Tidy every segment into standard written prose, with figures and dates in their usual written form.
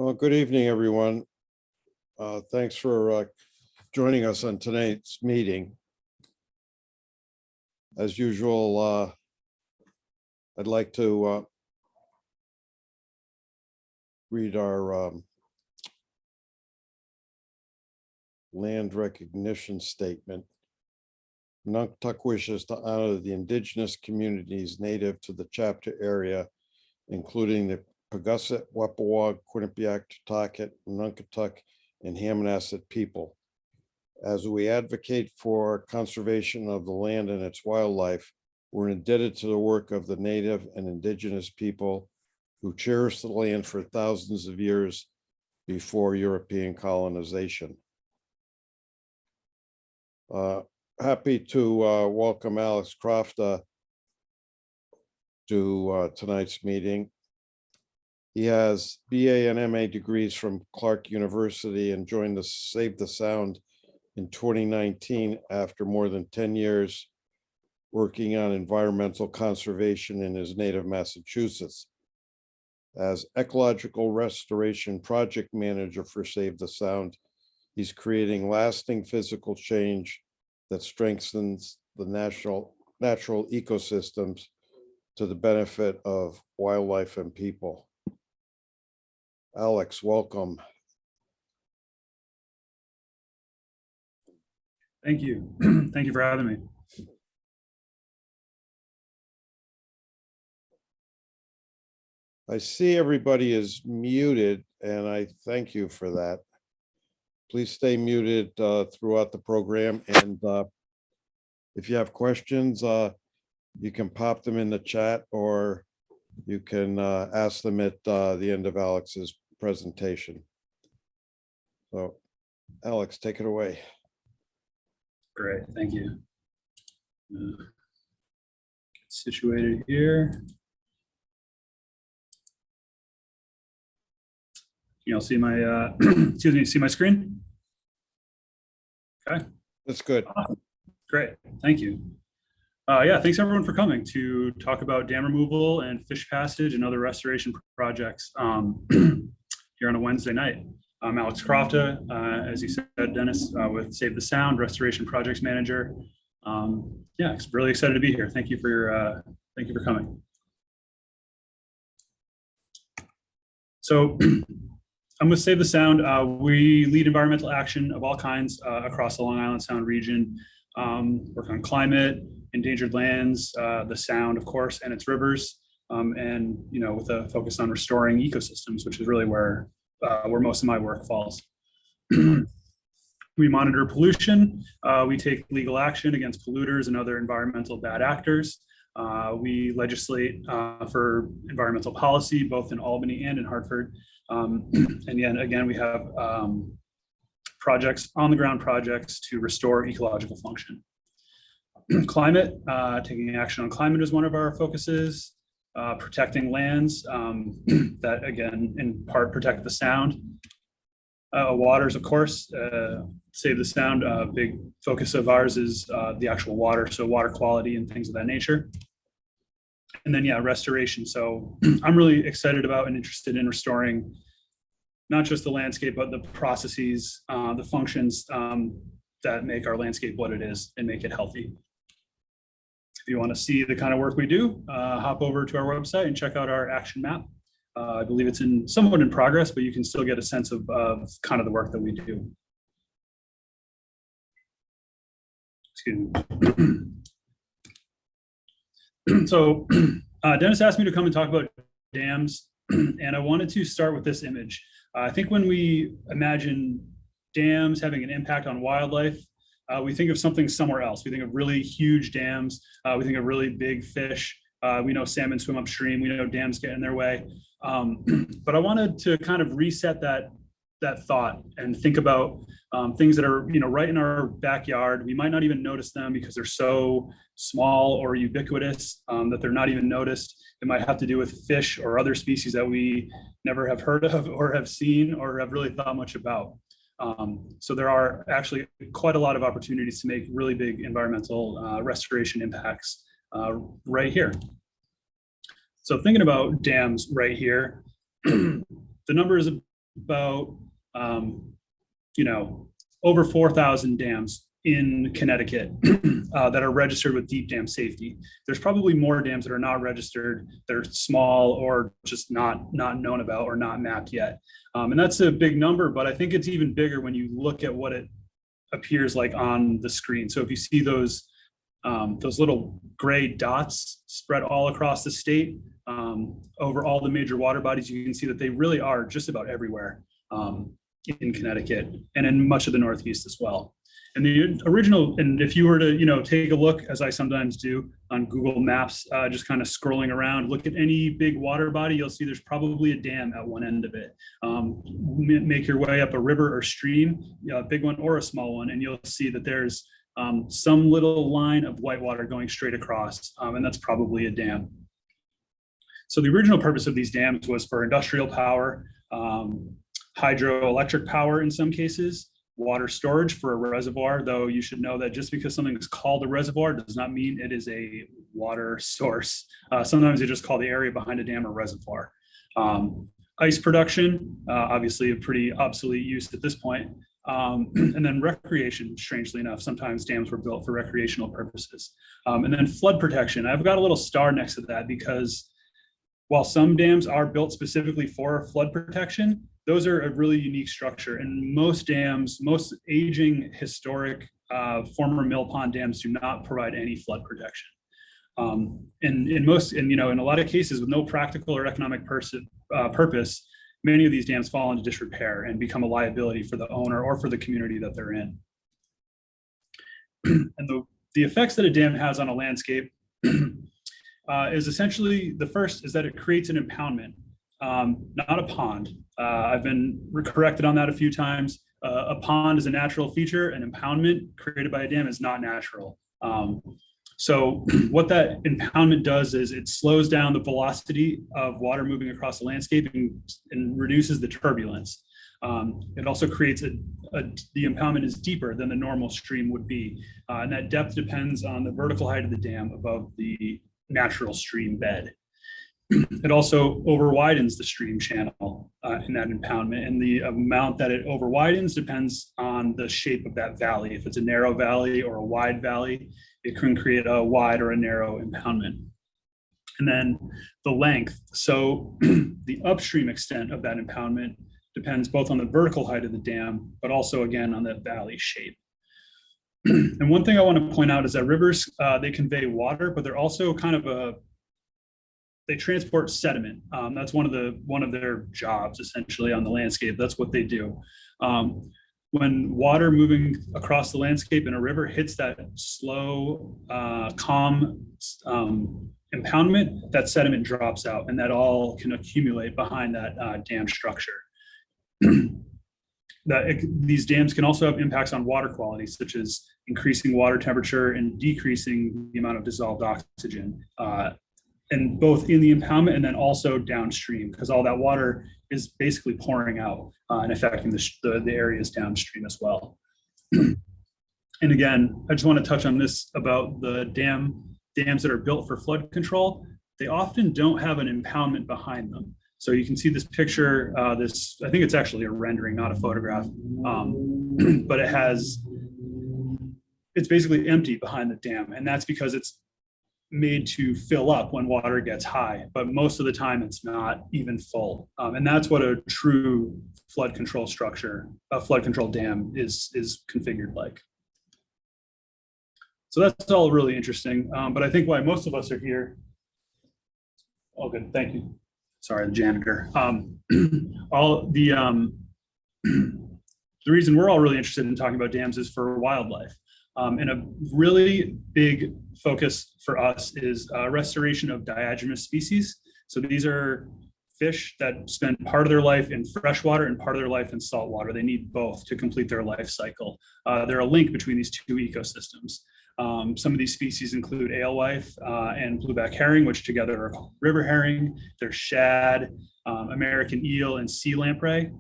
Well, good evening, everyone. Thanks for joining us on tonight's meeting. As usual, I'd like to read our land recognition statement. Nuntuck wishes to honor the indigenous communities native to the chapter area, including the Pagusset, Wapawag, Quinnipiac, Tucket, Nunkatuck, and Hammonasset people. As we advocate for conservation of the land and its wildlife, we're indebted to the work of the native and indigenous people who cherished the land for thousands of years before European colonization. Happy to welcome Alex Croft to tonight's meeting. He has BA and MA degrees from Clark University and joined the Save the Sound in 2019 after more than 10 years working on environmental conservation in his native Massachusetts. As ecological restoration project manager for Save the Sound, he's creating lasting physical change that strengthens the natural ecosystems to the benefit of wildlife and people. Alex, welcome. Thank you. Thank you for having me. I see everybody is muted, and I thank you for that. Please stay muted throughout the program, and if you have questions, you can pop them in the chat, or you can ask them at the end of Alex's presentation. So, Alex, take it away. Great, thank you. Situated here. You'll see my, excuse me, see my screen? Okay. That's good. Great, thank you. Yeah, thanks everyone for coming to talk about dam removal and fish passage and other restoration projects here on a Wednesday night. I'm Alex Croft, as you said, Dennis, with Save the Sound, Restoration Projects Manager. Yeah, really excited to be here. Thank you for coming. So I'm with Save the Sound. We lead environmental action of all kinds across the Long Island Sound region. Work on climate, endangered lands, the Sound, of course, and its rivers, and with a focus on restoring ecosystems, which is really where most of my work falls. We monitor pollution. We take legal action against polluters and other environmental bad actors. We legislate for environmental policy, both in Albany and in Hartford. And yet again, we have projects, on-the-ground projects to restore ecological function. Climate, taking action on climate is one of our focuses. Protecting lands that, again, in part protect the Sound. Waters, of course, Save the Sound. A big focus of ours is the actual water, so water quality and things of that nature. And then, yeah, restoration. So I'm really excited about and interested in restoring not just the landscape, but the processes, the functions that make our landscape what it is and make it healthy. If you want to see the kind of work we do, hop over to our website and check out our action map. I believe it's somewhat in progress, but you can still get a sense of kind of the work that we do. Excuse me. So Dennis asked me to come and talk about dams, and I wanted to start with this image. I think when we imagine dams having an impact on wildlife, we think of something somewhere else. We think of really huge dams. We think of really big fish. We know salmon swim upstream. We know dams get in their way. But I wanted to kind of reset that thought and think about things that are right in our backyard. We might not even notice them because they're so small or ubiquitous that they're not even noticed. It might have to do with fish or other species that we never have heard of or have seen or have really thought much about. So there are actually quite a lot of opportunities to make really big environmental restoration impacts right here. So thinking about dams right here, the number is about, over 4,000 dams in Connecticut that are registered with deep dam safety. There's probably more dams that are not registered, that are small or just not known about or not mapped yet. And that's a big number, but I think it's even bigger when you look at what it appears like on the screen. So if you see those little gray dots spread all across the state over all the major water bodies, you can see that they really are just about everywhere in Connecticut and in much of the Northeast as well. And the original, and if you were to, take a look, as I sometimes do on Google Maps, just kind of scrolling around, look at any big water body, you'll see there's probably a dam at one end of it. Make your way up a river or stream, a big one or a small one, and you'll see that there's some little line of white water going straight across, and that's probably a dam. So the original purpose of these dams was for industrial power, hydroelectric power in some cases, water storage for a reservoir, though you should know that just because something is called a reservoir does not mean it is a water source. Sometimes they just call the area behind a dam a reservoir. Ice production, obviously a pretty obsolete use at this point. And then recreation, strangely enough, sometimes dams were built for recreational purposes. And then flood protection. I've got a little star next to that because while some dams are built specifically for flood protection, those are a really unique structure. And most dams, most aging historic former mill pond dams do not provide any flood protection. And in a lot of cases with no practical or economic purpose, many of these dams fall into disrepair and become a liability for the owner or for the community that they're in. And the effects that a dam has on a landscape is essentially, the first is that it creates an impoundment, not a pond. I've been corrected on that a few times. A pond is a natural feature. An impoundment created by a dam is not natural. So what that impoundment does is it slows down the velocity of water moving across the landscape and reduces the turbulence. It also creates the impoundment is deeper than the normal stream would be. And that depth depends on the vertical height of the dam above the natural stream bed. It also overwidens the stream channel in that impoundment, and the amount that it overwidens depends on the shape of that valley. If it's a narrow valley or a wide valley, it can create a wide or a narrow impoundment. And then the length. So the upstream extent of that impoundment depends both on the vertical height of the dam, but also again on the valley shape. And one thing I want to point out is that rivers, they convey water, but they're also kind of they transport sediment. That's one of their jobs essentially on the landscape. That's what they do. When water moving across the landscape in a river hits that slow, calm impoundment, that sediment drops out, and that all can accumulate behind that dam structure. These dams can also have impacts on water quality, such as increasing water temperature and decreasing the amount of dissolved oxygen, and both in the impoundment and then also downstream, because all that water is basically pouring out and affecting the areas downstream as well. And again, I just want to touch on this about the dams that are built for flood control. They often don't have an impoundment behind them. So you can see this picture, I think it's actually a rendering, not a photograph, but it's basically empty behind the dam. And that's because it's made to fill up when water gets high, but most of the time it's not even full. And that's what a true flood control structure, a flood control dam is configured like. So that's all really interesting. But I think why most of us are here. Oh, good, thank you. Sorry, the janitor. The reason we're all really interested in talking about dams is for wildlife. And a really big focus for us is restoration of diagenous species. So these are fish that spend part of their life in freshwater and part of their life in saltwater. They need both to complete their life cycle. They're a link between these two ecosystems. Some of these species include alewife and blueback herring, which together are called river herring. There's shad, American eel, and sea lamprey.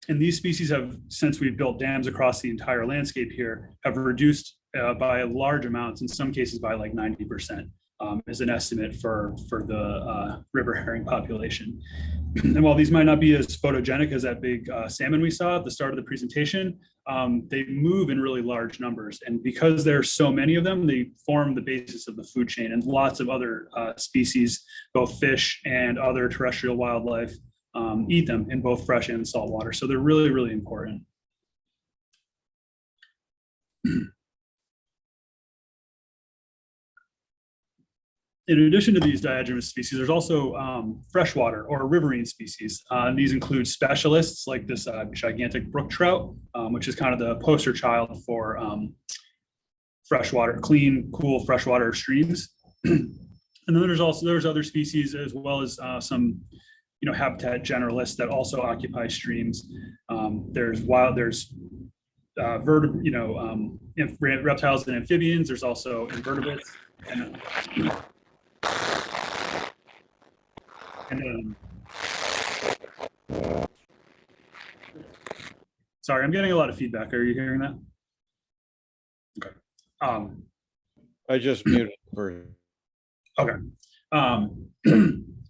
And these species have, since we've built dams across the entire landscape here, have reduced by large amounts, in some cases by like 90%. is an estimate for the river herring population. And while these might not be as photogenic as that big salmon we saw at the start of the presentation, they move in really large numbers. And because there are so many of them, they form the basis of the food chain, and lots of other species, both fish and other terrestrial wildlife, eat them in both fresh and salt water. So they're really, really important. In addition to these diadromous species, there's also freshwater or riverine species. And these include specialists like this gigantic brook trout, which is kind of the poster child for freshwater, clean, cool freshwater streams. And then there's other species, as well as some habitat generalists that also occupy streams. There's reptiles and amphibians. There's also invertebrates. Sorry, I'm getting a lot of feedback. Are you hearing that? Okay. I just muted for. Okay.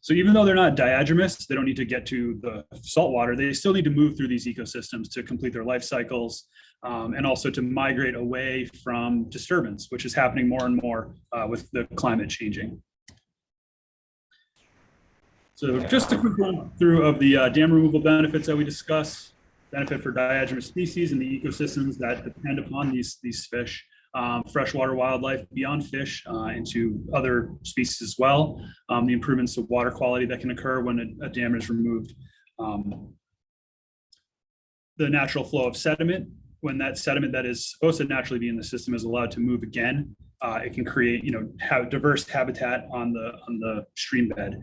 So even though they're not diadromous, they don't need to get to the saltwater. They still need to move through these ecosystems to complete their life cycles, and also to migrate away from disturbance, which is happening more and more with the climate changing. So just a quick run through of the dam removal benefits that we discussed. Benefit for diadromous species and the ecosystems that depend upon these fish. Freshwater wildlife beyond fish into other species as well. The improvements to water quality that can occur when a dam is removed. The natural flow of sediment, when that sediment that is supposed to naturally be in the system is allowed to move again, it can create have diverse habitat on the stream bed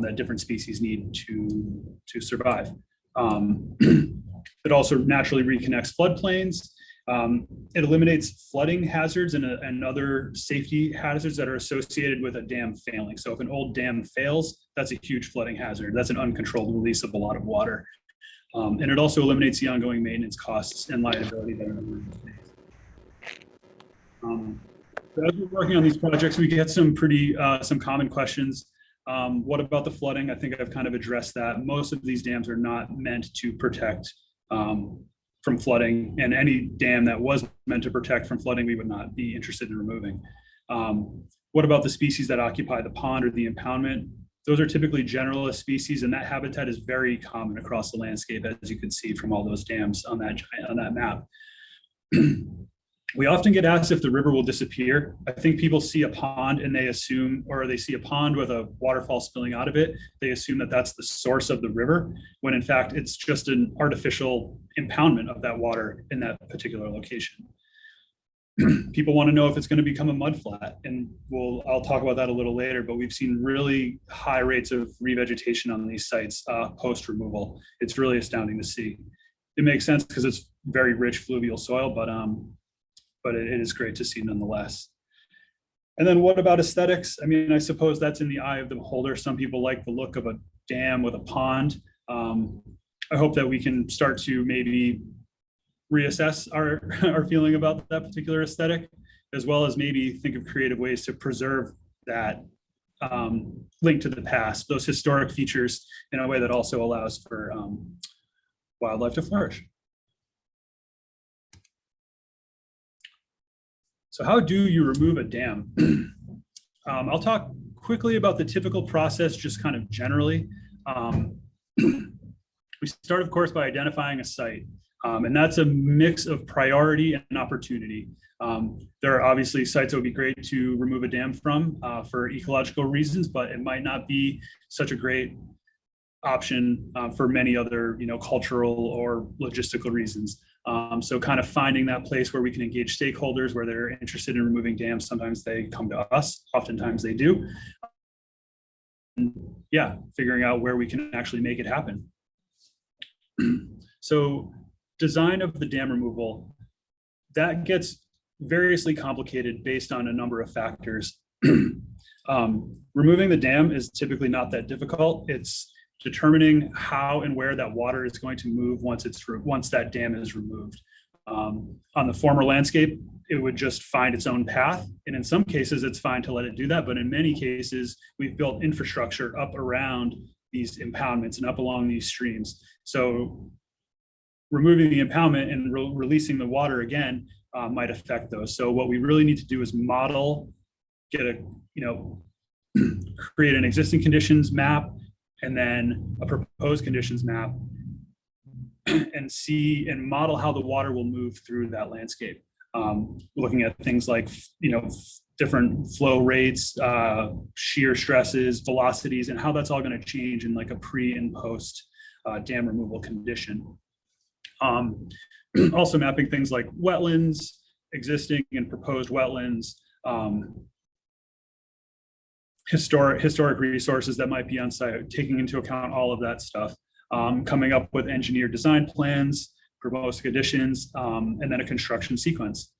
that different species need to survive. It also naturally reconnects floodplains. It eliminates flooding hazards and other safety hazards that are associated with a dam failing. So if an old dam fails, that's a huge flooding hazard. That's an uncontrolled release of a lot of water. And it also eliminates the ongoing maintenance costs and liability that are in the as we're working on these projects, we get some common questions. What about the flooding? I think I've kind of addressed that. Most of these dams are not meant to protect from flooding, and any dam that was meant to protect from flooding, we would not be interested in removing. What about the species that occupy the pond or the impoundment? Those are typically generalist species, and that habitat is very common across the landscape, as you can see from all those dams on that map. We often get asked if the river will disappear. I think people see a pond and they assume, or they see a pond with a waterfall spilling out of it, they assume that that's the source of the river, when in fact it's just an artificial impoundment of that water in that particular location. People want to know if it's going to become a mudflat, and I'll talk about that a little later, but we've seen really high rates of revegetation on these sites post-removal. It's really astounding to see. It makes sense because it's very rich fluvial soil, but it is great to see nonetheless. And then what about aesthetics? I mean, I suppose that's in the eye of the beholder. Some people like the look of a dam with a pond. I hope that we can start to maybe reassess our feeling about that particular aesthetic, as well as maybe think of creative ways to preserve that link to the past, those historic features, in a way that also allows for wildlife to flourish. So how do you remove a dam? I'll talk quickly about the typical process, just kind of generally. We start, of course, by identifying a site, and that's a mix of priority and opportunity. There are obviously sites that would be great to remove a dam from for ecological reasons, but it might not be such a great option for many other, cultural or logistical reasons. So kind of finding that place where we can engage stakeholders, where they're interested in removing dams. Sometimes they come to us, oftentimes they do. Yeah, figuring out where we can actually make it happen. So design of the dam removal, that gets variously complicated based on a number of factors. Removing the dam is typically not that difficult. It's determining how and where that water is going to move once that dam is removed. On the former landscape, it would just find its own path. And in some cases, it's fine to let it do that. But in many cases, we've built infrastructure up around these impoundments and up along these streams. So removing the impoundment and releasing the water again might affect those. So what we really need to do is model, create an existing conditions map and then a proposed conditions map and see and model how the water will move through that landscape. Looking at things like, different flow rates, shear stresses, velocities, and how that's all going to change in like a pre and post dam removal condition. Also mapping things like wetlands, existing and proposed wetlands, historic resources that might be on site, taking into account all of that stuff, coming up with engineered design plans, proposed conditions, and then a construction sequence.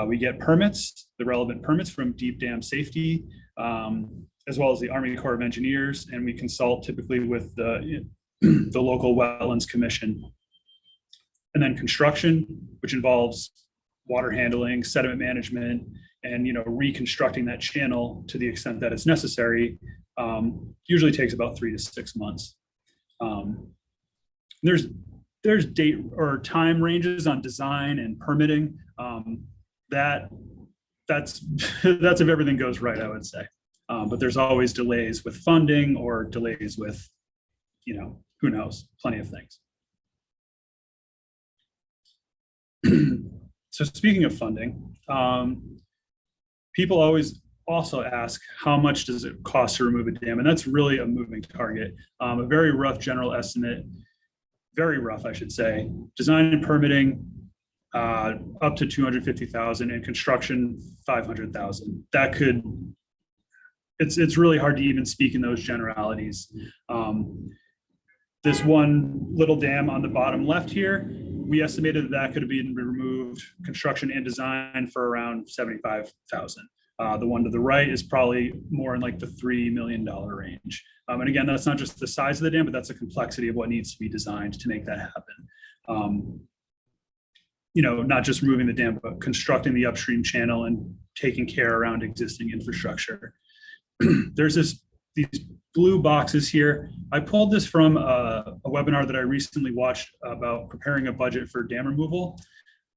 We get permits, the relevant permits from Deep Dam Safety, as well as the Army Corps of Engineers, and we consult typically with the local Wetlands Commission. And then construction, which involves water handling, sediment management, and reconstructing that channel to the extent that it's necessary, usually takes about 3 to 6 months. There's date or time ranges on design and permitting. That's if everything goes right, I would say. But there's always delays with funding or delays with, who knows, plenty of things. So speaking of funding, people always also ask, how much does it cost to remove a dam? And that's really a moving target. A very rough general estimate, very rough, I should say. Design and permitting, up to $250,000, and construction $500,000. It's really hard to even speak in those generalities. This one little dam on the bottom left here, we estimated that could have been removed, construction and design, for around $75,000. The one to the right is probably more in like the $3 million range. And again, that's not just the size of the dam, but that's the complexity of what needs to be designed to make that happen. Not just removing the dam, but constructing the upstream channel and taking care around existing infrastructure. There's these blue boxes here. I pulled this from a webinar that I recently watched about preparing a budget for dam removal.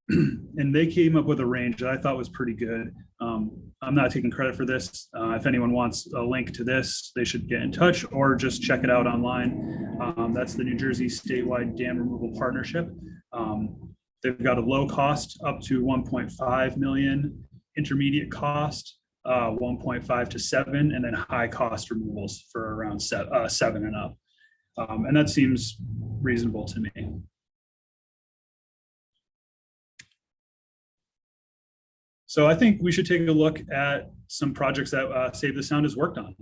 And they came up with a range that I thought was pretty good. I'm not taking credit for this. If anyone wants a link to this, they should get in touch or just check it out online. That's the New Jersey Statewide Dam Removal Partnership. They've got a low cost up to 1.5 million, intermediate cost 1.5 to 7, and then high cost removals for around 7 and up. And that seems reasonable to me. So I think we should take a look at some projects that Save the Sound has worked on.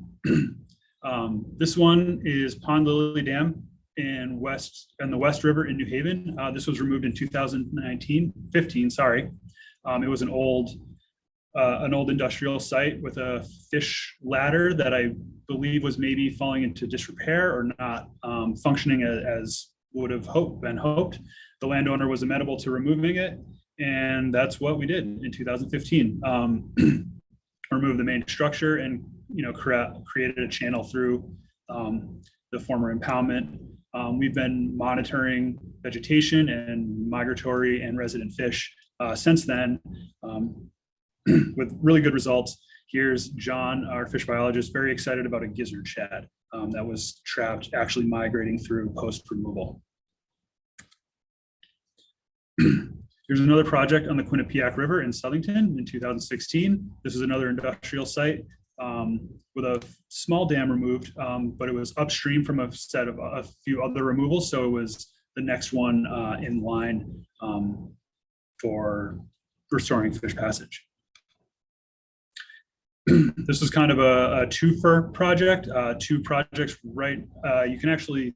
This one is Pond Lily Dam in the West River in New Haven. This was removed in 15, sorry. It was an old industrial site with a fish ladder that I believe was maybe falling into disrepair or not functioning as would have been hoped. The landowner was amenable to removing it, and that's what we did in 2015. Remove the main structure and created a channel through the former impoundment. We've been monitoring vegetation and migratory and resident fish since then, with really good results. Here's John, our fish biologist, very excited about a gizzard shad that was trapped, actually migrating through post-removal. Here's another project on the Quinnipiac River in Southington in 2016. This is another industrial site with a small dam removed, but it was upstream from a set of a few other removals. So it was the next one in line for restoring fish passage. This is kind of a twofer project, 2 projects, right? You can actually,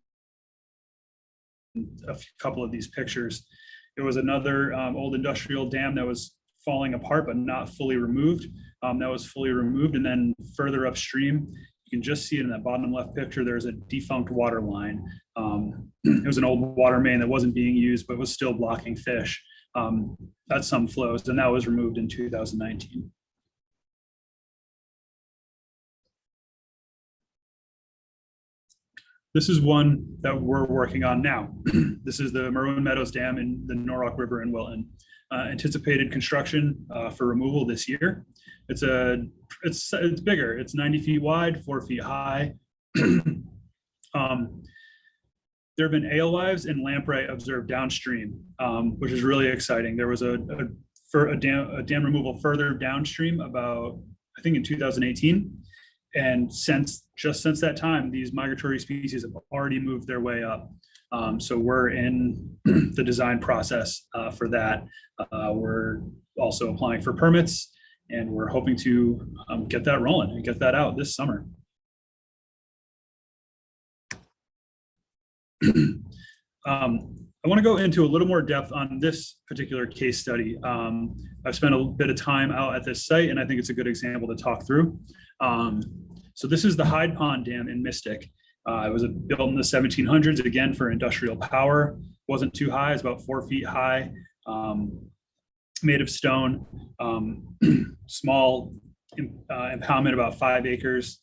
a couple of these pictures. It was another old industrial dam that was falling apart, but not fully removed. That was fully removed. And then further upstream, you can just see it in that bottom left picture, there's a defunct water line. It was an old water main that wasn't being used, but was still blocking fish. at some flows, and that was removed in 2019. This is one that we're working on now. This is the Maroon Meadows Dam in the Norwalk River in Wilton. Anticipated construction for removal this year. It's bigger. It's 90 feet wide, 4 feet high. There have been alewives and lamprey observed downstream, which is really exciting. There was a dam removal further downstream about, I think in 2018. And just since that time, these migratory species have already moved their way up. So we're in the design process for that. We're also applying for permits, and we're hoping to get that rolling and get that out this summer. I want to go into a little more depth on this particular case study. I've spent a bit of time out at this site, and I think it's a good example to talk through. So this is the Hyde Pond Dam in Mystic. It was built in the 1700s, again, for industrial power. Wasn't too high, it's about 4 feet high, made of stone, small impoundment, about 5 acres,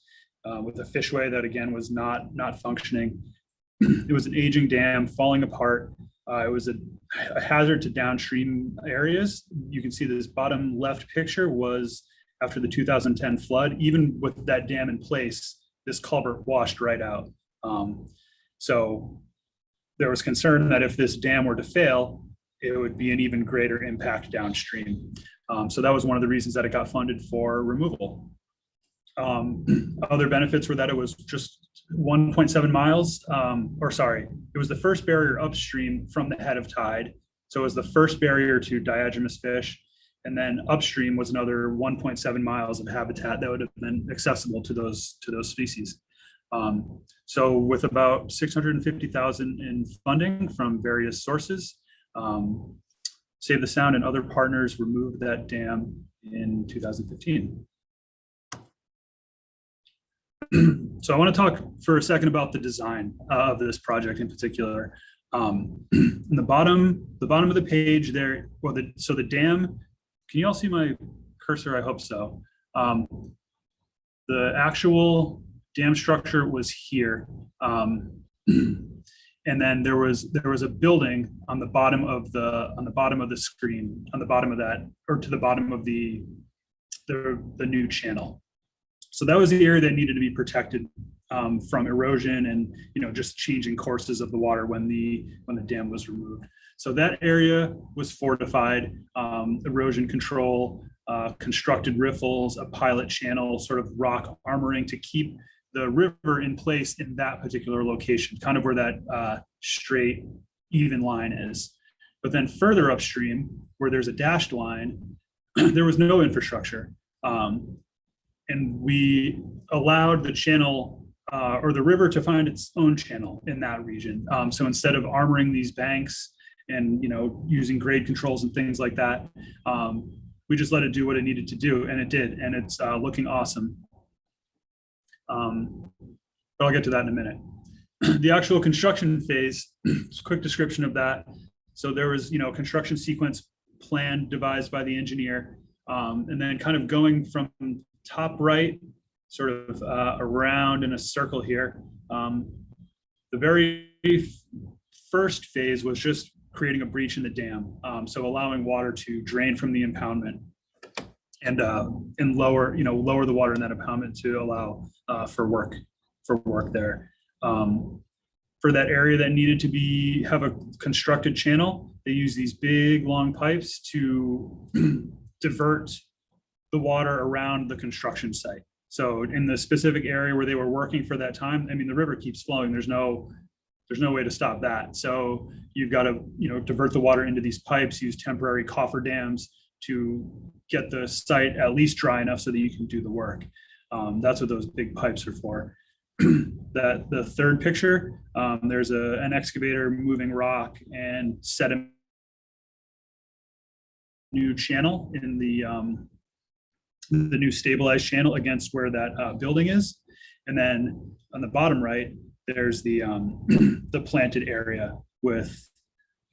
with a fishway that, again, was not functioning. It was an aging dam, falling apart. It was a hazard to downstream areas. You can see this bottom left picture was after the 2010 flood. Even with that dam in place, this culvert washed right out. So there was concern that if this dam were to fail, it would be an even greater impact downstream. So that was one of the reasons that it got funded for removal. Other benefits were that it was just 1.7 miles, it was the first barrier upstream from the head of tide. So it was the first barrier to diagenous fish. And then upstream was another 1.7 miles of habitat that would have been accessible to those species. So with about 650,000 in funding from various sources, Save the Sound and other partners removed that dam in 2015. So I want to talk for a second about the design of this project in particular. In the bottom of the page there, so the dam, can you all see my cursor? I hope so. The actual dam structure was here. And then there was a building on the bottom of the screen, on the bottom of that, or to the bottom of the new channel. So that was the area that needed to be protected from erosion and just changing courses of the water when the dam was removed. So that area was fortified, erosion control, constructed riffles, a pilot channel, sort of rock armoring to keep the river in place in that particular location, kind of where that straight, even line is. But then further upstream, where there's a dashed line, there was no infrastructure. And we allowed the channel or the river to find its own channel in that region. So instead of armoring these banks and using grade controls and things like that, we just let it do what it needed to do, and it did, and it's looking awesome. But I'll get to that in a minute. The actual construction phase, just a quick description of that. So there was, construction sequence plan devised by the engineer, and then kind of going from top right, sort of around in a circle here. The very first phase was just creating a breach in the dam, so allowing water to drain from the impoundment and lower the water in that impoundment to allow for work there. For that area that needed to have a constructed channel, they use these big long pipes to divert the water around the construction site. So in the specific area where they were working for that time, I mean, the river keeps flowing. There's no way to stop that. So you've got to, divert the water into these pipes, use temporary coffer dams to get the site at least dry enough so that you can do the work. That's what those big pipes are for. The third picture, there's an excavator moving rock and set a new channel in the new stabilized channel against where that building is. And then on the bottom right, there's the planted area with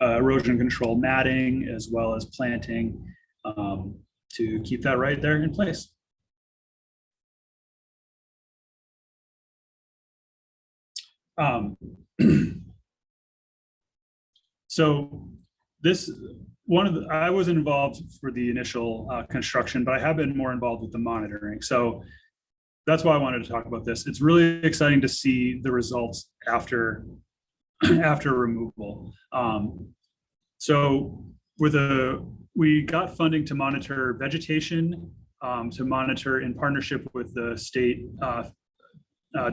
erosion control matting, as well as planting to keep that right there in place. So this I wasn't involved for the initial construction, but I have been more involved with the monitoring. So that's why I wanted to talk about this. It's really exciting to see the results after removal. So we got funding to monitor vegetation, to monitor in partnership with the state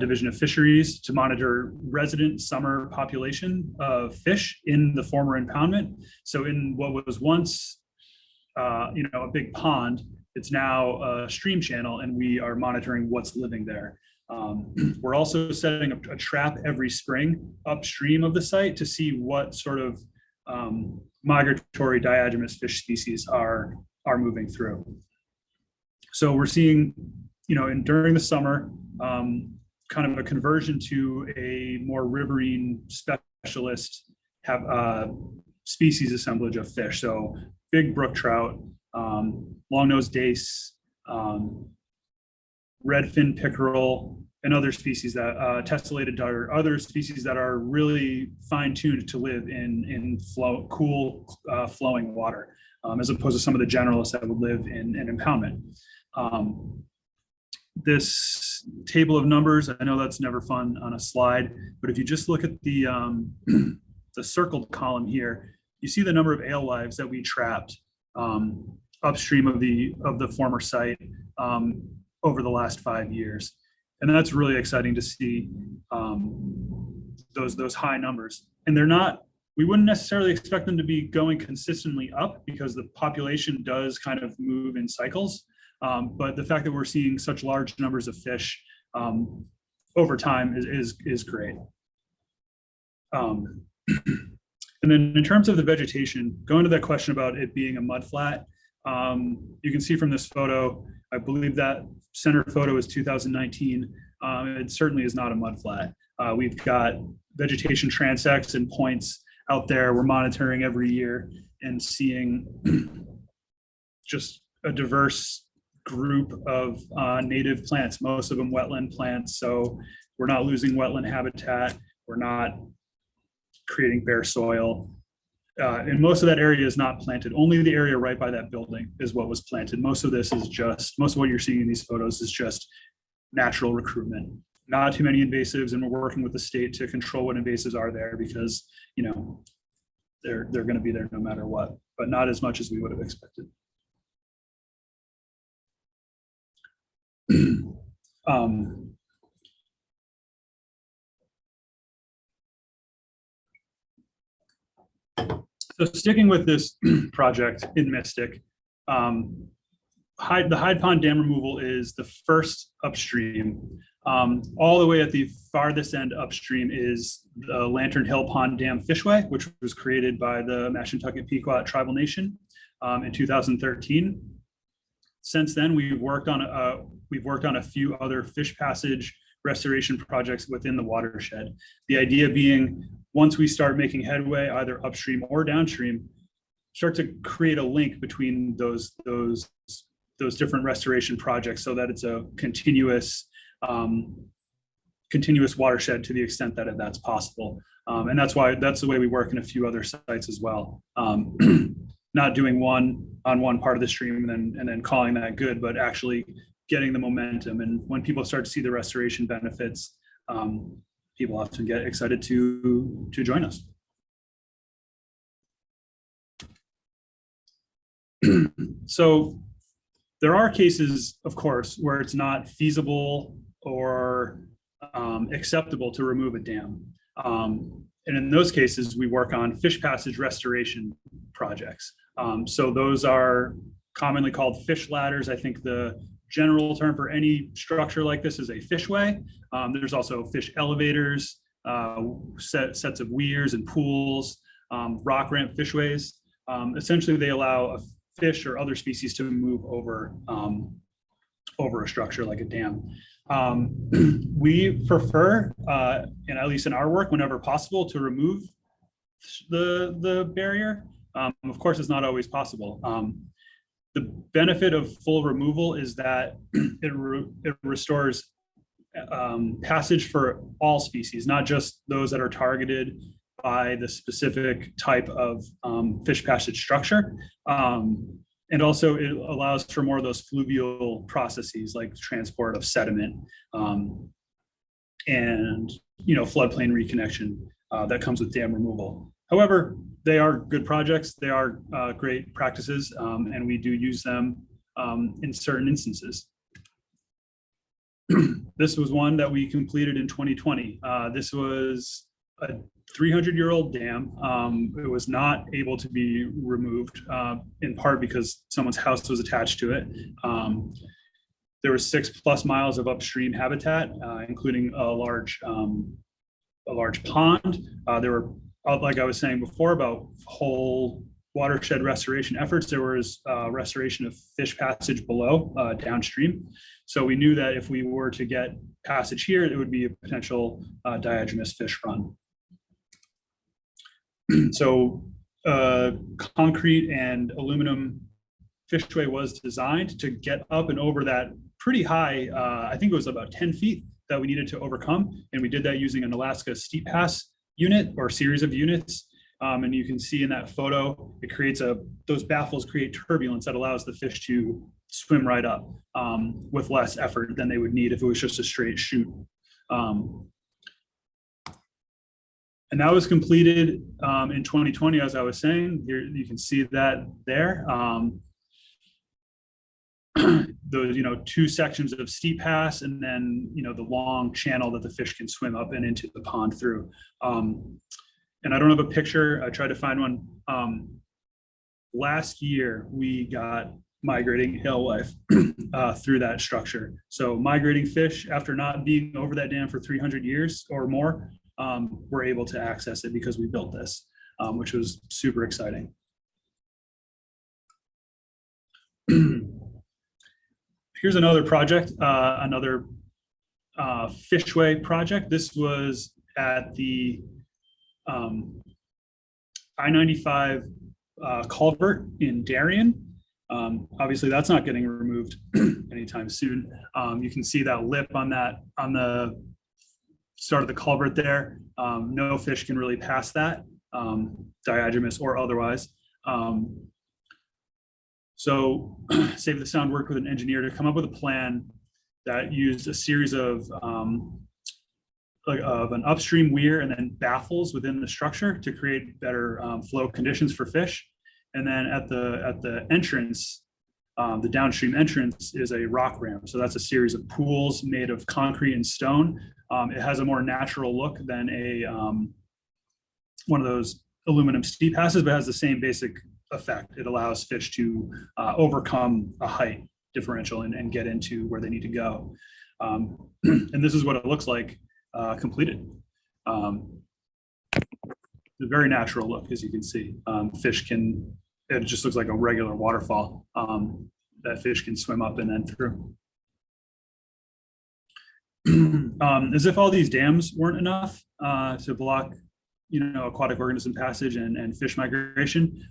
Division of Fisheries, to monitor resident summer population of fish in the former impoundment. So in what was once a big pond, it's now a stream channel, and we are monitoring what's living there. We're also setting up a trap every spring upstream of the site to see what sort of migratory diagenous fish species are moving through. So we're seeing, during the summer, kind of a conversion to a more riverine specialist species assemblage of fish. So big brook trout, long-nosed dace, redfin pickerel, and other species that tessellated darter, other species that are really fine-tuned to live in cool, flowing water, as opposed to some of the generalists that would live in impoundment. This table of numbers, I know that's never fun on a slide, but if you just look at the circled column here, you see the number of alewives that we trapped upstream of the former site over the last 5 years. And that's really exciting to see those high numbers. And we wouldn't necessarily expect them to be going consistently up because the population does kind of move in cycles. But the fact that we're seeing such large numbers of fish over time is great. And then in terms of the vegetation, going to that question about it being a mudflat, you can see from this photo, I believe that center photo is 2019. It certainly is not a mudflat. We've got vegetation transects and points out there. We're monitoring every year and seeing just a diverse group of native plants, most of them wetland plants. So we're not losing wetland habitat. We're not creating bare soil. And most of that area is not planted. Only the area right by that building is what was planted. Most of what you're seeing in these photos is just natural recruitment. Not too many invasives, and we're working with the state to control what invasives are there because, they're going to be there no matter what, but not as much as we would have expected. So sticking with this project in Mystic, the Hyde Pond Dam removal is the first upstream. All the way at the farthest end upstream is the Lantern Hill Pond Dam Fishway, which was created by the Mashantucket Pequot Tribal Nation in 2013. Since then, we've worked on a few other fish passage restoration projects within the watershed. The idea being, once we start making headway, either upstream or downstream, start to create a link between those different restoration projects so that it's a continuous watershed to the extent that that's possible. And that's the way we work in a few other sites as well. Not doing one on one part of the stream and then calling that good, but actually getting the momentum. And when people start to see the restoration benefits, people often get excited to join us. So there are cases, of course, where it's not feasible or acceptable to remove a dam. And in those cases, we work on fish passage restoration projects. So those are commonly called fish ladders. I think the general term for any structure like this is a fishway. There's also fish elevators, sets of weirs and pools, rock ramp fishways. Essentially, they allow a fish or other species to move over a structure like a dam. We prefer, and at least in our work, whenever possible, to remove the barrier. Of course, it's not always possible. The benefit of full removal is that it restores passage for all species, not just those that are targeted by the specific type of fish passage structure. And also it allows for more of those fluvial processes like transport of sediment and floodplain reconnection that comes with dam removal. However, they are good projects. They are great practices, and we do use them in certain instances. This was one that we completed in 2020. This was a 300-year-old dam. It was not able to be removed in part because someone's house was attached to it. There was 6+ miles of upstream habitat, including a large pond. There were, like I was saying before, about whole watershed restoration efforts. There was restoration of fish passage below, downstream. So we knew that if we were to get passage here, it would be a potential diagenous fish run. So concrete and aluminum fishway was designed to get up and over that pretty high, I think it was about 10 feet that we needed to overcome. And we did that using an Alaska steep pass unit or series of units. And you can see in that photo, it creates those baffles create turbulence that allows the fish to swim right up with less effort than they would need if it was just a straight chute. And that was completed in 2020, as I was saying. Here you can see that there. Those 2 sections of steep pass, and then the long channel that the fish can swim up and into the pond through. And I don't have a picture. I tried to find one. Last year we got migrating alewife through that structure. So migrating fish, after not being over that dam for 300 years or more, were able to access it because we built this, which was super exciting. Here's another project, another fishway project. This was at the I-95 culvert in Darien. Obviously, that's not getting removed anytime soon. You can see that lip on the start of the culvert there. No fish can really pass that, diagenous or otherwise. So Save the Sound worked with an engineer to come up with a plan that used a series of an upstream weir and then baffles within the structure to create better flow conditions for fish. And then at the entrance, the downstream entrance is a rock ramp. So that's a series of pools made of concrete and stone. It has a more natural look than one of those aluminum steep passes, but has the same basic effect. It allows fish to overcome a height differential and get into where they need to go. And this is what it looks like completed. A very natural look, as you can see. It just looks like a regular waterfall that fish can swim up and then through. As if all these dams weren't enough to block aquatic organism passage and fish migration,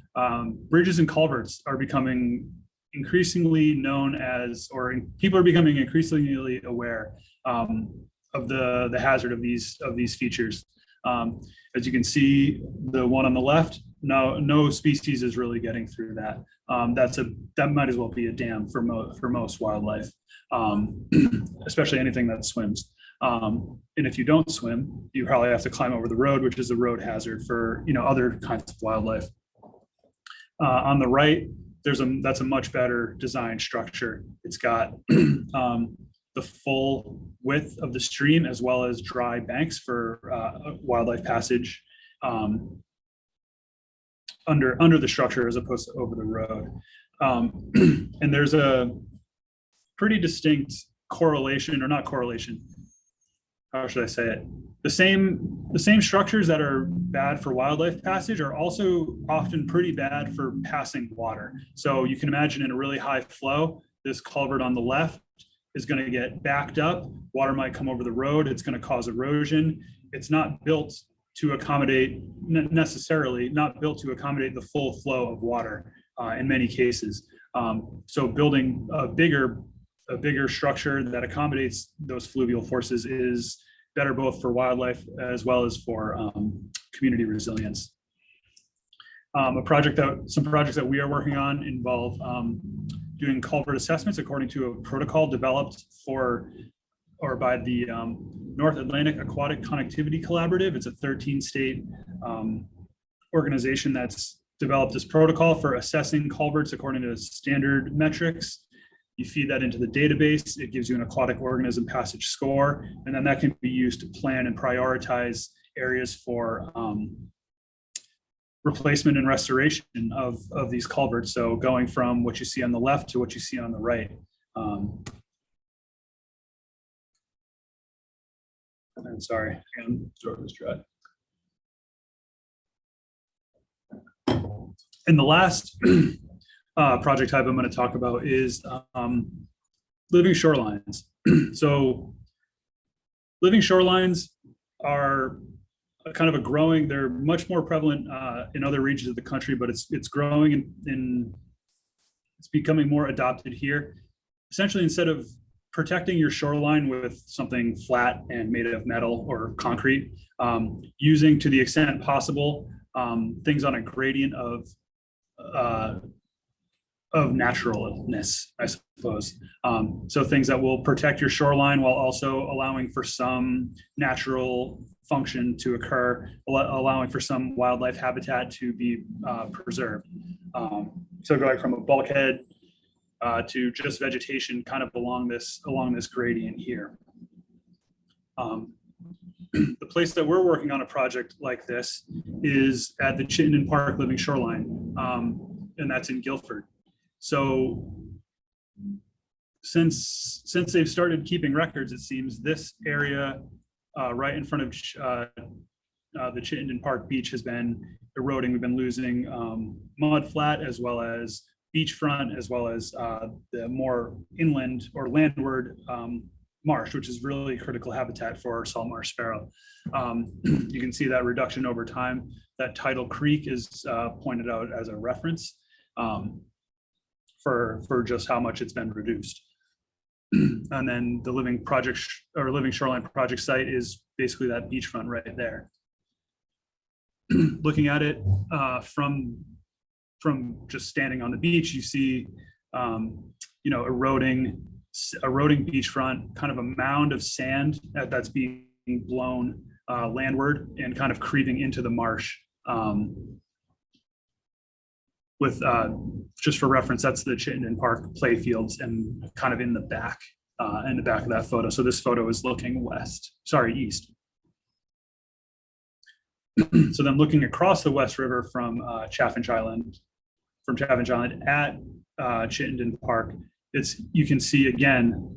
bridges and culverts are becoming increasingly known as, or people are becoming increasingly aware of the hazard of these features. As you can see, the one on the left, no species is really getting through that. That might as well be a dam for most wildlife, especially anything that swims. And if you don't swim, you probably have to climb over the road, which is a road hazard for other kinds of wildlife. On the right, that's a much better designed structure. It's got the full width of the stream as well as dry banks for wildlife passage under the structure as opposed to over the road. And there's a pretty distinct correlation, or not correlation, how should I say it? The same structures that are bad for wildlife passage are also often pretty bad for passing water. So you can imagine in a really high flow, this culvert on the left is going to get backed up. Water might come over the road. It's going to cause erosion. It's not built to accommodate, necessarily not built to accommodate the full flow of water in many cases. So building a bigger structure that accommodates those fluvial forces is better both for wildlife as well as for community resilience. Some projects that we are working on involve doing culvert assessments according to a protocol developed by the North Atlantic Aquatic Connectivity Collaborative. It's a 13-state organization that's developed this protocol for assessing culverts according to standard metrics. You feed that into the database, it gives you an aquatic organism passage score, and then that can be used to plan and prioritize areas for replacement and restoration of these culverts. So going from what you see on the left to what you see on the right. And sorry, I'm throwing this dry. And the last project type I'm going to talk about is living shorelines. So living shorelines are kind of a growing, they're much more prevalent in other regions of the country, but it's growing and it's becoming more adopted here. Essentially, instead of protecting your shoreline with something flat and made of metal or concrete, using to the extent possible things on a gradient of naturalness, I suppose. So things that will protect your shoreline while also allowing for some natural function to occur, allowing for some wildlife habitat to be preserved. So going from a bulkhead to just vegetation kind of along this gradient here. The place that we're working on a project like this is at the Chittenden Park Living Shoreline, and that's in Guilford. So since they've started keeping records, it seems this area right in front of the Chittenden Park beach has been eroding. We've been losing mud flat as well as beachfront, as well as the more inland or landward marsh, which is really critical habitat for salt marsh sparrow. You can see that reduction over time. That tidal creek is pointed out as a reference for just how much it's been reduced. And then the living shoreline project site is basically that beachfront right there. Looking at it from just standing on the beach, you see eroding beachfront, kind of a mound of sand that's being blown landward and kind of creeping into the marsh. With just for reference, that's the Chittenden Park play fields and kind of in the back of that photo. So this photo is looking east. So then looking across the West River from Chaffinch Island at Chittenden Park, you can see again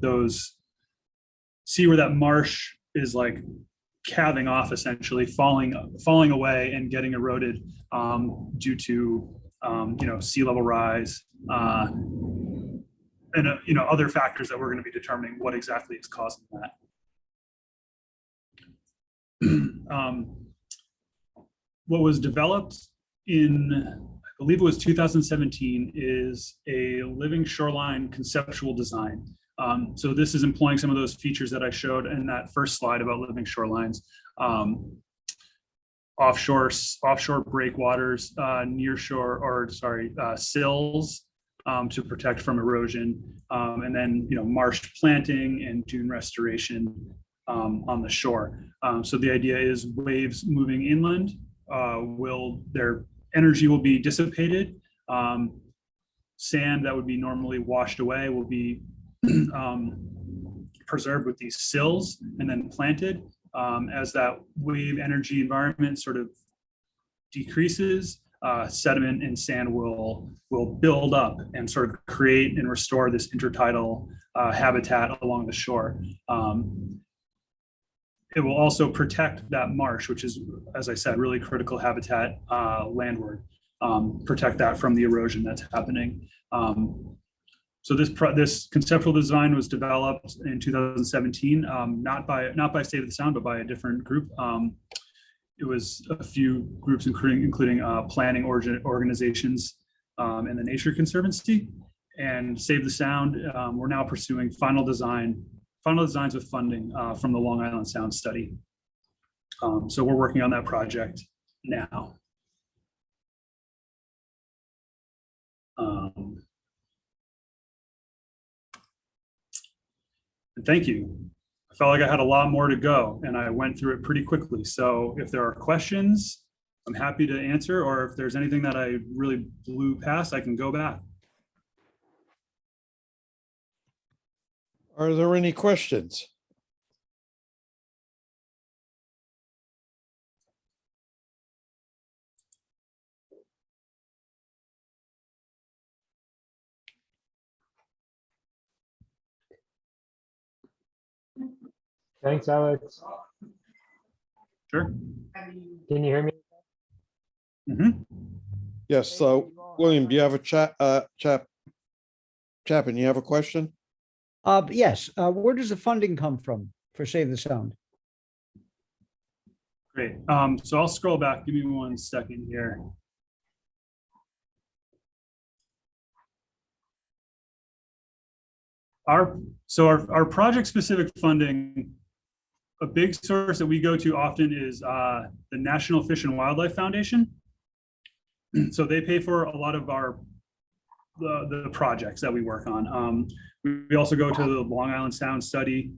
see where that marsh is like calving off, essentially falling away and getting eroded due to sea level rise and other factors that we're going to be determining what exactly is causing that. What was developed in, I believe it was 2017, is a living shoreline conceptual design. So this is employing some of those features that I showed in that first slide about living shorelines. Offshore breakwaters, sills to protect from erosion, and then marsh planting and dune restoration on the shore. So the idea is waves moving inland their energy will be dissipated. Sand that would be normally washed away will be preserved with these sills and then planted. As that wave energy environment sort of decreases, sediment and sand will build up and sort of create and restore this intertidal habitat along the shore. It will also protect that marsh, which is, as I said, really critical habitat landward, protect that from the erosion that's happening. So this conceptual design was developed in 2017, not by State of the Sound, but by a different group. it was a few groups, including planning organizations and the Nature Conservancy, and Save the Sound. We're now pursuing final designs with funding from the Long Island Sound study. So we're working on that project now. Thank you. I felt like I had a lot more to go and I went through it pretty quickly. So if there are questions, I'm happy to answer, or if there's anything that I really blew past, I can go back. Are there any questions? Thanks, Alex. Sure. Can you hear me? Yes, so William, do you have a Chapin, you have a question? Yes, where does the funding come from for Save the Sound? Great. So I'll scroll back. Give me 1 second here. Our project specific funding, a big source that we go to often is the National Fish and Wildlife Foundation. So they pay for a lot of the projects that we work on. We also go to the Long Island Sound study.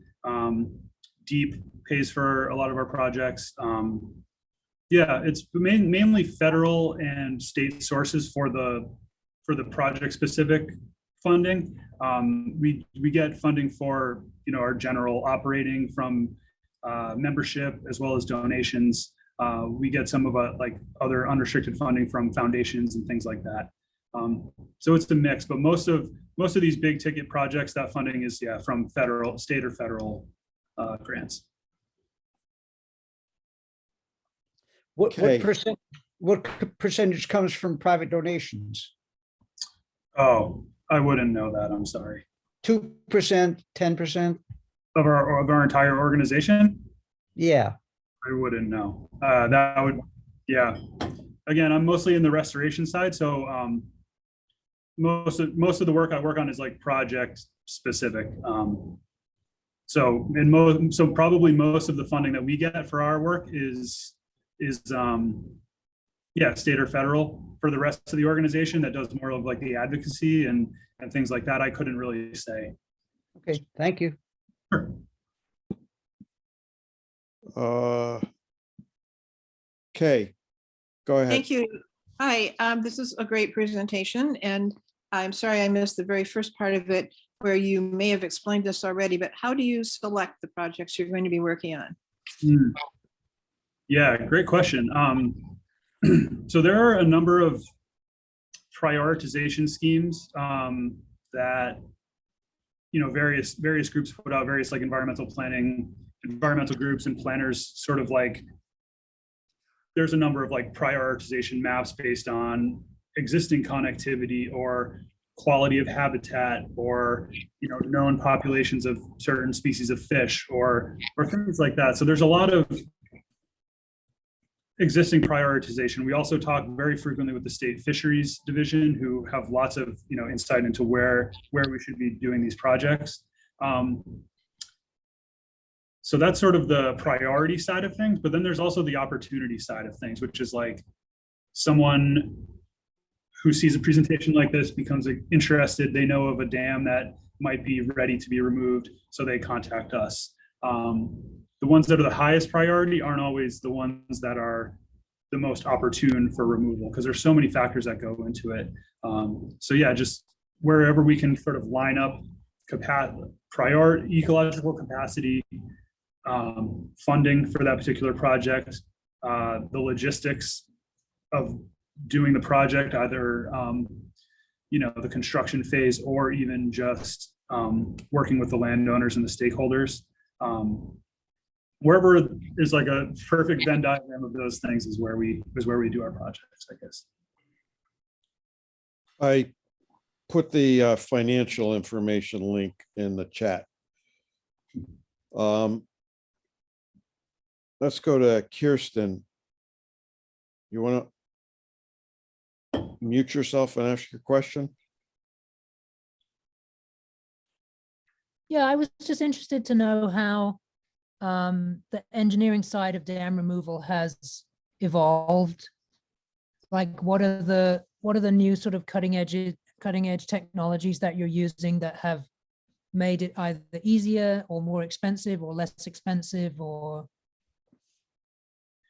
Deep pays for a lot of our projects. Yeah, it's mainly federal and state sources for the project specific funding. We get funding for our general operating from membership as well as donations. We get some of like other unrestricted funding from foundations and things like that. So it's a mix, but most of these big ticket projects, that funding is from state or federal grants. What Okay. percentage comes from private donations? Oh, I wouldn't know that. I'm sorry. 2%, 10%? Of our entire organization? Yeah. I wouldn't know. That would, yeah. Again, I'm mostly in the restoration side, so most of the work I work on is like project specific. So probably most of the funding that we get for our work is state or federal. For the rest of the organization that does more of like the advocacy and things like that, I couldn't really say. Okay, thank you. Sure. Okay, go ahead. Thank you. Hi, this is a great presentation, and I'm sorry I missed the very first part of it where you may have explained this already, but how do you select the projects you're going to be working on? Yeah, great question. So there are a number of prioritization schemes that various groups put out, various like environmental groups and planners sort of like, there's a number of like prioritization maps based on existing connectivity or quality of habitat or known populations of certain species of fish or things like that. So there's a lot of existing prioritization. We also talk very frequently with the state fisheries division, who have lots of insight into where we should be doing these projects. So that's sort of the priority side of things, but then there's also the opportunity side of things, which is like someone who sees a presentation like this becomes interested. They know of a dam that might be ready to be removed, so they contact us. The ones that are the highest priority aren't always the ones that are the most opportune for removal, because there's so many factors that go into it. So yeah, just wherever we can sort of line up ecological capacity, funding for that particular project, the logistics of doing the project, either the construction phase or even just working with the landowners and the stakeholders. Wherever is like a perfect Venn diagram of those things is where we do our projects, I guess. I put the financial information link in the chat. Let's go to Kirsten. You want to mute yourself and ask your question? Yeah, I was just interested to know how the engineering side of dam removal has evolved. Like, what are the new sort of cutting edge technologies that you're using that have made it either easier or more expensive or less expensive, or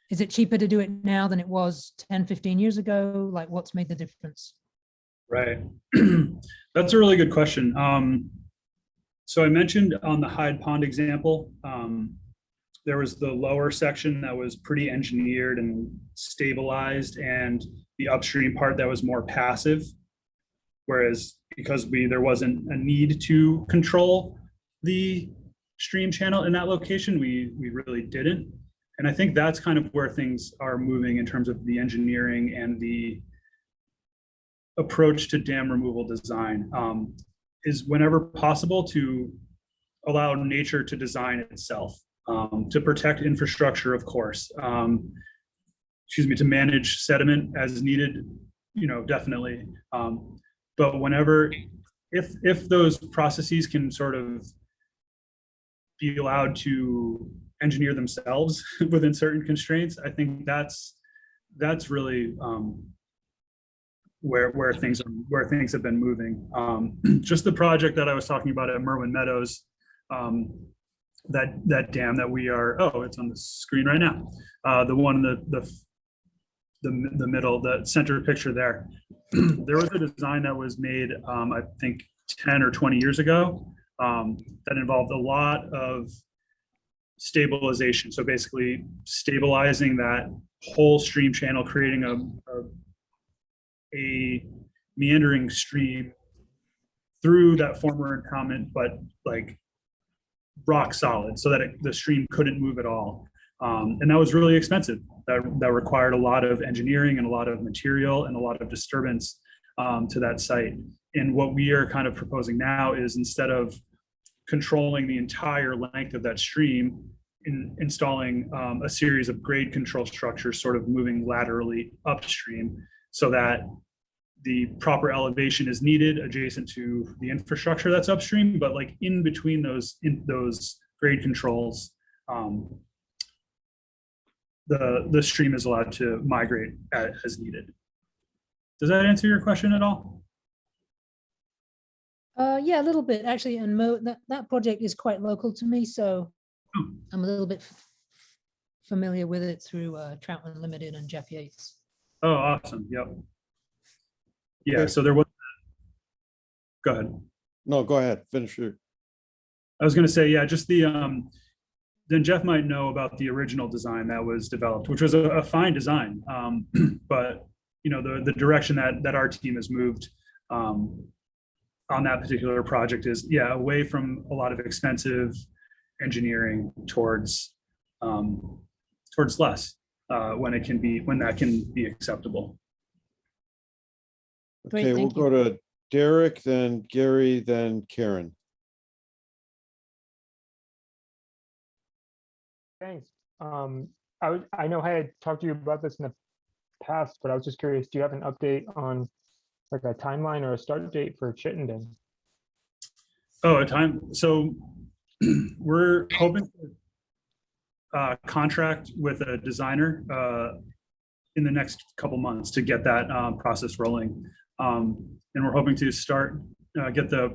is it cheaper to do it now than it was 10, 15 years ago? Like, what's made the difference? Right. That's a really good question. So I mentioned on the Hyde Pond example, there was the lower section that was pretty engineered and stabilized, and the upstream part that was more passive. Whereas because there wasn't a need to control the stream channel in that location, we really didn't. And I think that's kind of where things are moving in terms of the engineering and the approach to dam removal design, is whenever possible to allow nature to design itself, to protect infrastructure, of course, to manage sediment as needed, definitely. But whenever, if those processes can sort of be allowed to engineer themselves within certain constraints, I think that's really where things have been moving. Just the project that I was talking about at Merwin Meadows, that dam that we are, it's on the screen right now. The one in the middle, the center picture there. There was a design that was made, I think 10 or 20 years ago, that involved a lot of stabilization. So basically stabilizing that whole stream channel, creating a meandering stream through that former impoundment, but like rock solid, so that the stream couldn't move at all. And that was really expensive. That required a lot of engineering and a lot of material and a lot of disturbance to that site. And what we are kind of proposing now is, instead of controlling the entire length of that stream, installing a series of grade control structures sort of moving laterally upstream, so that the proper elevation is needed adjacent to the infrastructure that's upstream, but like in between those grade controls, the stream is allowed to migrate as needed. Does that answer your question at all? Yeah, a little bit actually. And that project is quite local to me, so I'm a little bit familiar with it through Trout Unlimited and Jeff Yates. Oh, awesome. Yep. Yeah, Okay. so there was, go ahead. No, go ahead, finish your. I was gonna say, yeah, just then Jeff might know about the original design that was developed, which was a fine design. But the direction that our team has moved on that particular project is, away from a lot of expensive engineering towards less, when that can be acceptable. Great, Okay, we'll thank go to Derek, then Gary, then Karen. Thanks. I know I had talked to you about this in the past, but I was just curious, do you have an update on like a timeline or a start date for Chittenden? Oh, a time. So we're hoping to contract with a designer in the next couple months to get that process rolling. And we're hoping to get the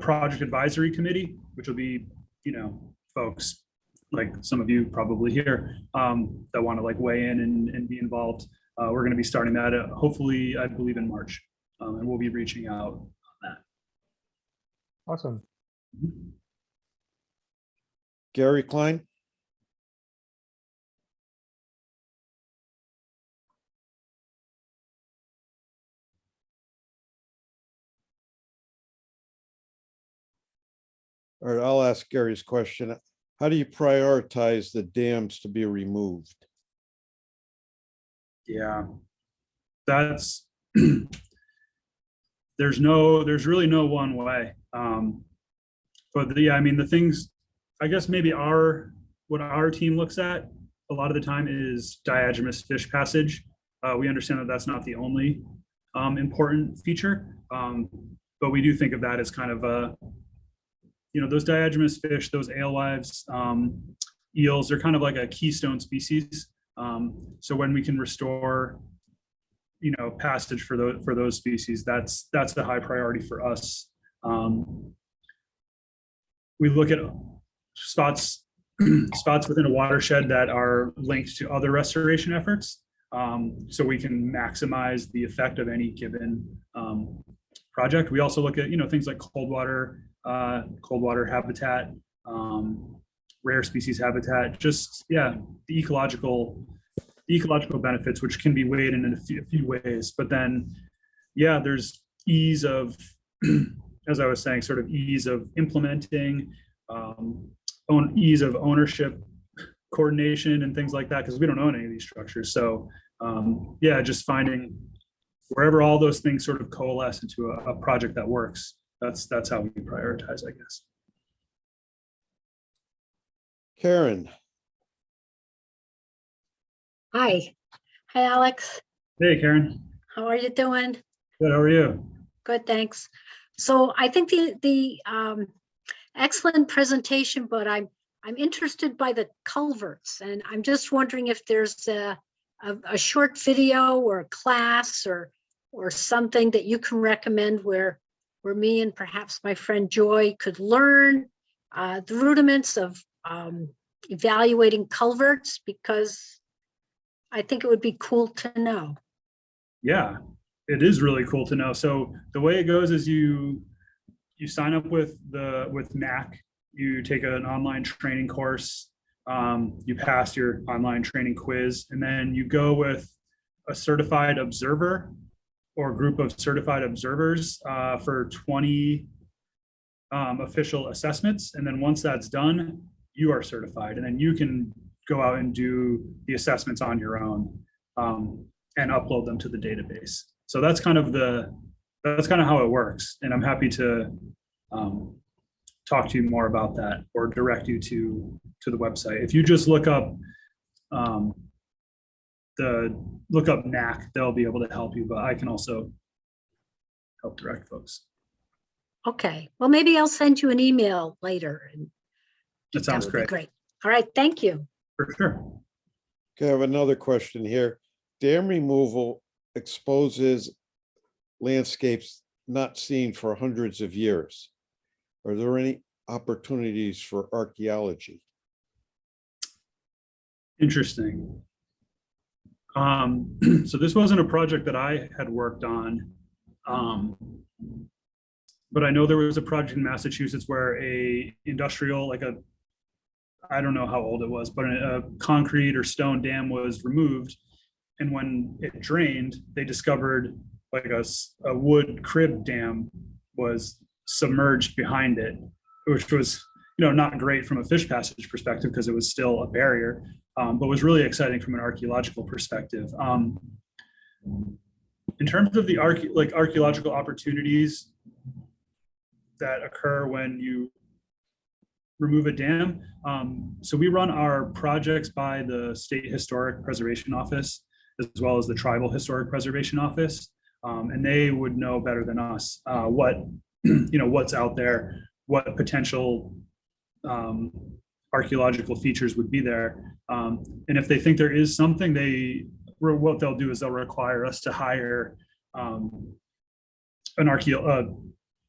project advisory committee, which will be, folks like some of you probably here, that want to like weigh in and be involved. We're going to be starting that hopefully, I believe, in March, and we'll be reaching out on that. Awesome. Gary Klein? All right, I'll ask Gary's question. How do you prioritize the dams to be removed? Yeah, that's there's really no one way. But I mean, the things, I guess maybe what our team looks at a lot of the time is diatomous fish passage. We understand that that's not the only important feature, but we do think of that as kind of a, those diatomous fish, those alewives, eels, they're kind of like a keystone species. So when we can restore, passage for those species, that's the high priority for us. We look at spots within a watershed that are linked to other restoration efforts, so we can maximize the effect of any given project. We also look at things like cold water habitat, rare species habitat, just the ecological benefits, which can be weighed in a few ways. But then there's ease of as I was saying, sort of ease of implementing, ease of ownership, coordination, and things like that, because we don't own any of these structures. So just finding wherever all those things sort of coalesce into a project that works. That's how we prioritize, I guess. Karen, Hi. Hi, Alex. Hey, Karen. How are you doing? Good. How are you? Good, thanks. So I think the excellent presentation, but I'm interested by the culverts, and I'm just wondering if there's a short video or a class or something that you can recommend where me and perhaps my friend Joy could learn the rudiments of evaluating culverts, because I think it would be cool to know. Yeah, it is really cool to know. So the way it goes is you sign up with NAC, you take an online training course, you pass your online training quiz, and then you go with a certified observer or group of certified observers for 20 official assessments. And then once that's done, you are certified, and then you can go out and do the assessments on your own and upload them to the database. So that's kind of how it works. And I'm happy to talk to you more about that or direct you to the website. If you just look up NAC, they'll be able to help you, but I can also help direct folks. Okay, well, maybe I'll send you an email later. And That sounds would be great. great. All right, thank you. For sure. okay, I have another question here. Dam removal exposes landscapes not seen for hundreds of years. Are there any opportunities for archaeology? Interesting. So this wasn't a project that I had worked on, but I know there was a project in Massachusetts where a industrial, I don't know how old it was, but a concrete or stone dam was removed. And when it drained, they discovered like a wood crib dam was submerged behind it, which was, not great from a fish passage perspective because it was still a barrier, but was really exciting from an archaeological perspective. In terms of the archaeological opportunities that occur when you remove a dam, so we run our projects by the State Historic Preservation Office as well as the Tribal Historic Preservation Office, and they would know better than us what's out there, what potential archaeological features would be there, and if they think there is something, what they'll do is they'll require us to hire a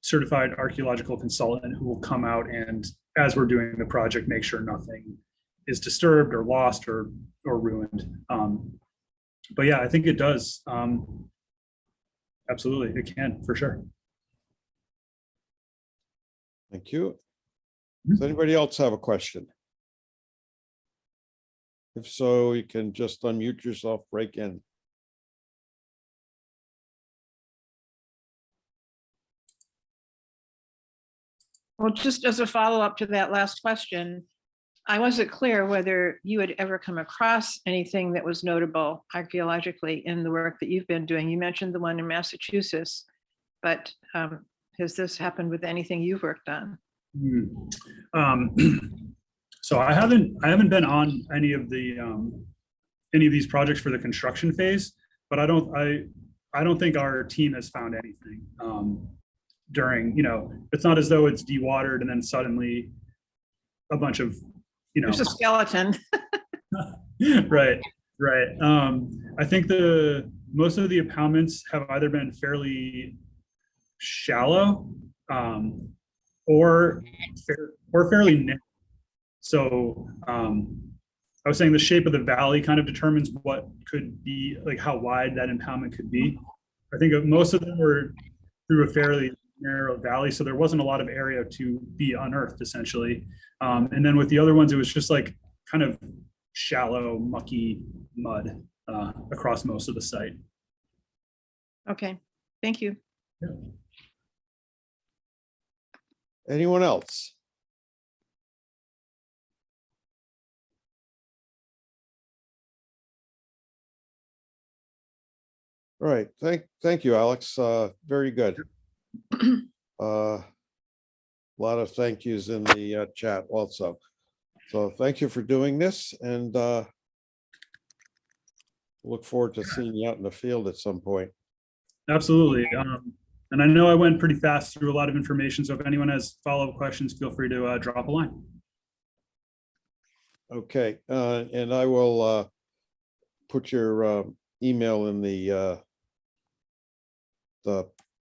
certified archaeological consultant who will come out and, as we're doing the project, make sure nothing is disturbed or lost or ruined. But yeah, I think it does. Absolutely, it can, for sure. Thank you. Does anybody else have a question? If so, you can just unmute yourself, break in. Well, just as a follow-up to that last question, I wasn't clear whether you had ever come across anything that was notable archaeologically in the work that you've been doing. You mentioned the one in Massachusetts, but has this happened with anything you've worked on? So So I haven't been on any of these projects for the construction phase, but I don't think our team has found anything during, it's not as though it's dewatered and then suddenly a bunch of, There's a skeleton. right. I think most of the impoundments have either been fairly shallow or fairly narrow. So I was saying the shape of the valley kind of determines what could be, like how wide that impoundment could be. I think most of them were through a fairly narrow valley, so there wasn't a lot of area to be unearthed essentially. And then with the other ones, it was just like kind of shallow, mucky mud across most of the site. Okay, thank you. Anyone else? All right, thank you, Alex. Very good. A lot of thank yous in the chat also. So thank you for doing this, and look forward to seeing you out in the field at some point. Absolutely. And I know I went pretty fast through a lot of information, so if anyone has follow-up questions, feel free to drop a line. Okay, and I will put your email in the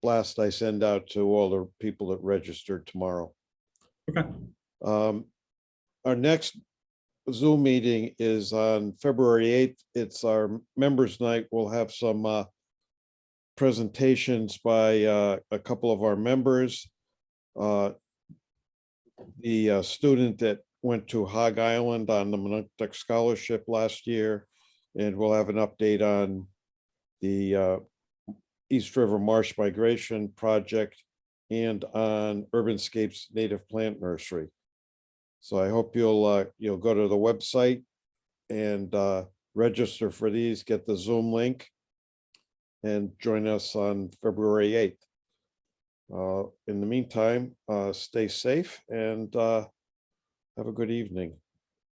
blast I send out to all the people that registered tomorrow. Okay. Our next Zoom meeting is on February 8th. It's our members' night. We'll have some presentations by a couple of our members. The student that went to Hog Island on the Montauk Scholarship last year, and we'll have an update on the East River Marsh Migration Project and on Urbanscape's Native Plant Nursery. So I hope you'll go to the website and register for these, get the Zoom link, and join us on February 8th. In the meantime, stay safe and have a good evening.